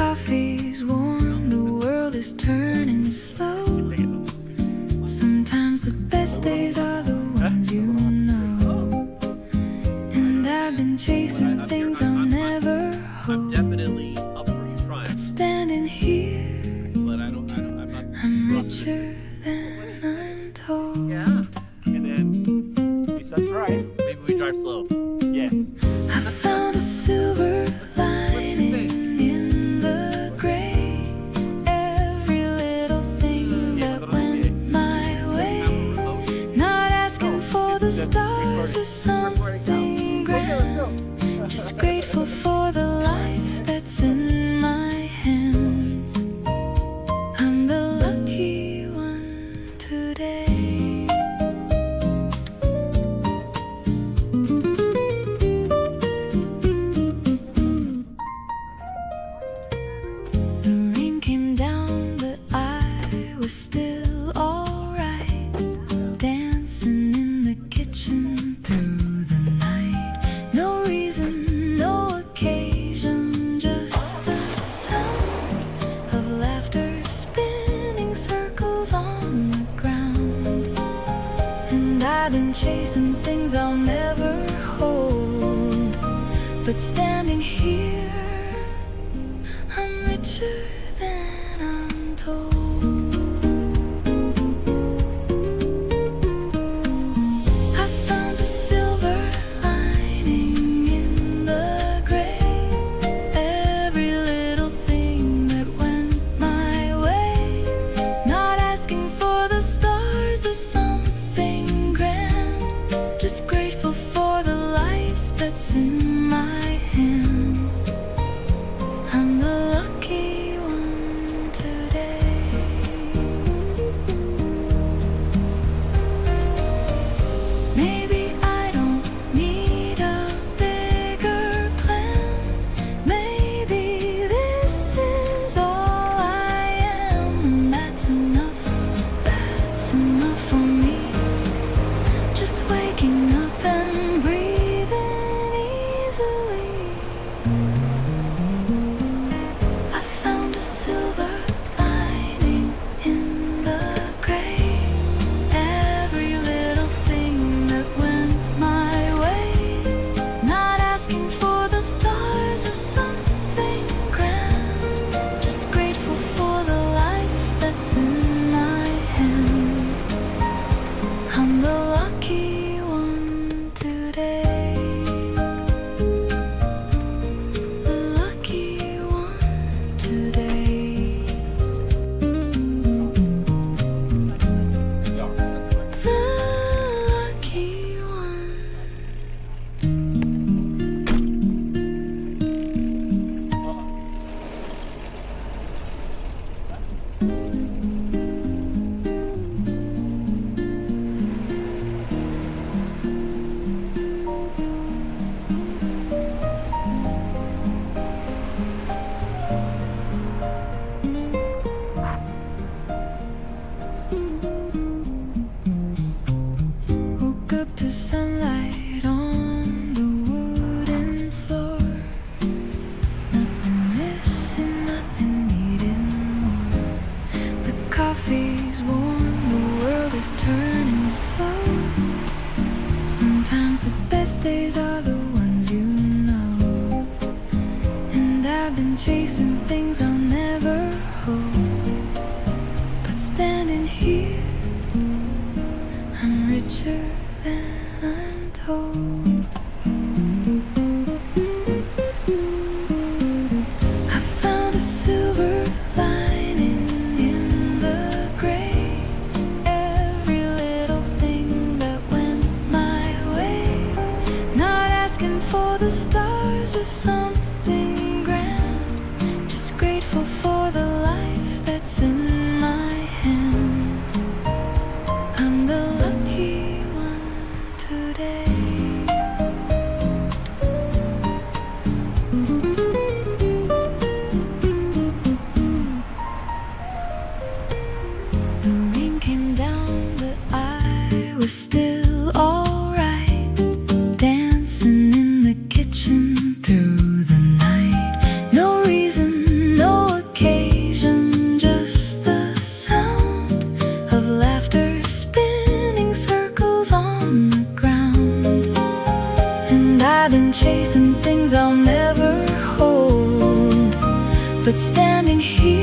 coffee's warm, the world is turning slow. Sometimes the best days are the ones you know. And I've been chasing things I'll never I'm hold. definitely up for you trying. But standing here, But I'm not. I'm richer than I'm told. Yeah. And then we start right. Maybe we drive slow. Yes. I found a silver lining in the gray. Every little thing that went my way. Not asking for the stars or something grand. Just grateful for the life that's in my hands. I'm the lucky one today. The rain came down, but I was still alright. Dancing in the kitchen through the night. No reason, no occasion, just the sound of laughter spinning circles on the ground. And I've been chasing things I'll never hold. But standing here, I'm richer than I'm told. I found a silver lining in the gray. Every little thing that went my way. Not asking for the stars or something grand. Just grateful for the life that's in my hands. I'm the lucky one today. Maybe I don't need a bigger plan. Maybe this is all I am. And that's enough for me. Just waking up and breathing easily. I found a silver lining in the gray. Every little thing that went my way. Not asking for the stars or something grand. Just grateful for the life that's in my hands. I'm the lucky one today. The lucky one today. The lucky one. Woke up to sunlight on the wooden floor. Nothing missing, nothing needing more. The coffee's warm, the world is turning slow. Sometimes the best days are the ones you know. And I've been chasing things I'll never hold. But standing here, I'm richer than I'm told. I found a silver lining in the gray. Every little thing that went my way. Not asking for the stars or something grand. Just grateful for the life that's in my hands. I'm the lucky one today. But standing here